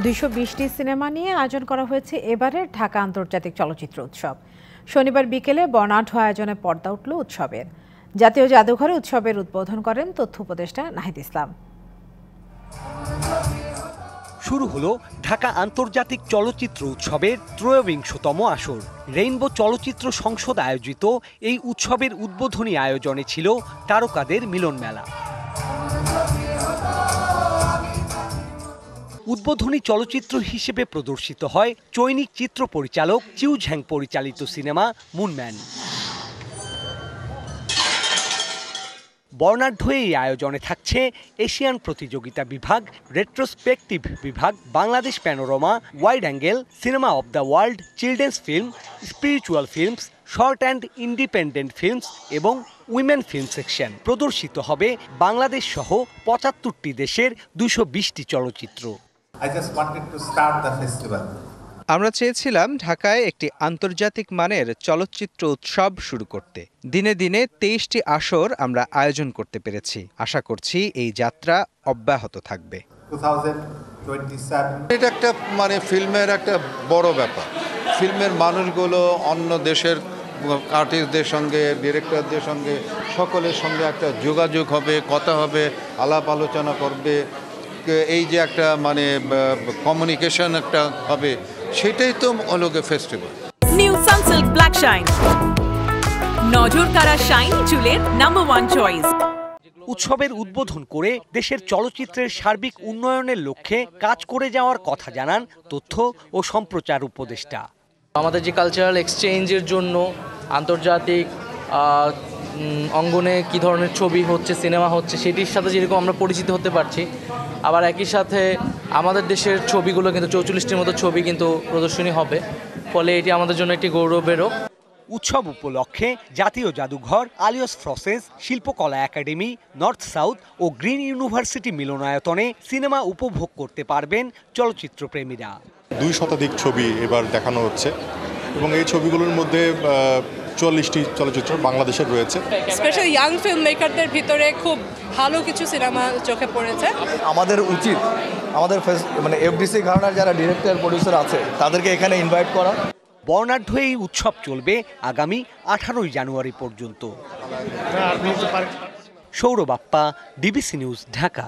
২২০টি cinema নিয়ে আয়োজন করা হয়েছে এবারের ঢাকা আন্তর্জাতিক চলচ্চিত্র উৎসব। শনিবার বিকেলে বর্ণাঢ্য আয়োজনে পর্দা উঠল উৎসবের। জাতীয় জাদুঘরে উৎসবের উদ্বোধন করেন তথ্য উপদেষ্টা নাহিদ ইসলাম। শুরু হলো ঢাকা আন্তর্জাতিক চলচ্চিত্র উৎসবের ৩৩তম আসর। রেইনবো চলচ্চিত্র সংসদ আয়োজিত এই উৎসবের উদ্বোধনী আয়োজনে ছিল তারকাদের মিলন মেলা। উদ্বোধনী চলচ্চিত্র হিসেবে প্রদর্শিত হয় চৈনিক চিত্র পরিচালক চিউ ঝ্যাং পরিচালিত সিনেমা মুনম্যান। বর্ণাঢ্য এই আয়োজনে থাকছে এশিয়ান প্রতিযোগিতা বিভাগ, রেট্রোস্পেকটিভ বিভাগ, Bangladesh panorama, wide angle, cinema of the world, children's film, spiritual films, short and independent films এবং উইমেন ফিল্ম সেকশন। প্রদর্শিত হবে বাংলাদেশ সহ ৭৫টি দেশের ২২০টি চলচ্চিত্র। আমরা চেয়েছিলাম ঢাকায় একটি আন্তর্জাতিক মানের চলচ্চিত্র উৎসব শুরু করতে। দিনে দিনে ২৩টি আসর আমরা আয়োজন করতে পেরেছি। আশা করছি এই যাত্রা অব্যাহত থাকবে। এটা একটা ফিল্মের একটা বড় ব্যাপার। ফিল্মের মানুষগুলো অন্য দেশের আর্টিস্টদের সঙ্গে, ডিরেক্টরদের সঙ্গে, সকলের সঙ্গে একটা যোগাযোগ হবে, কথা হবে, আলাপ আলোচনা করবে। এই যে একটা কমিউনিকেশন একটা হবে, সেটাই তো অলগে festival. New Sunsilk black shine, নজর কাড়া শাইনি চুলের নাম্বার 1 চয়েস। উৎসবের উদ্বোধন করে দেশের চলচ্চিত্রের সার্বিক উন্নয়নের লক্ষ্যে কাজ করে যাওয়ার কথা জানান তথ্য ও সম্প্রচার উপদেষ্টা। আমাদের যে কালচারাল এক্সচেঞ্জের জন্য আন্তর্জাতিক অঙ্গনে কী ধরনের ছবি হচ্ছে, সিনেমা হচ্ছে, সেটির সাথে যেরকম আমরা পরিচিত হতে পারছি, আবার একই সাথে আমাদের দেশের ছবিগুলো কিন্তু ৪৪টির মতো ছবি কিন্তু প্রদর্শনী হবে। ফলে এটি আমাদের জন্য একটি গৌরবেরও। উৎসব উপলক্ষে জাতীয় জাদুঘর, আলিয়স ফ্রসেস, শিল্পকলা একাডেমি, নর্থ সাউথ ও গ্রিন ইউনিভার্সিটি মিলনায়তনে সিনেমা উপভোগ করতে পারবেন চলচ্চিত্র প্রেমীরা। ২ শতাধিক ছবি এবার দেখানো হচ্ছে এবং এই ছবিগুলোর মধ্যে ৪৪টি চলচ্চিত্র বাংলাদেশের রয়েছে। স্পেশালি ইয়াং ফিল্ম মেকারদের ভিতরে খুব ভালো কিছু সিনেমা চোখে পড়েছে। আমাদের উচিত আমাদের এফডিসি ঘরানার যারা ডিরেক্টর প্রডিউসার আছে তাদেরকে এখানে ইনভাইট করা। বর্ণাঢ্য এই উৎসব চলবে আগামী 18 জানুয়ারি পর্যন্ত। Sourav Appa, DBC news, Dhaka.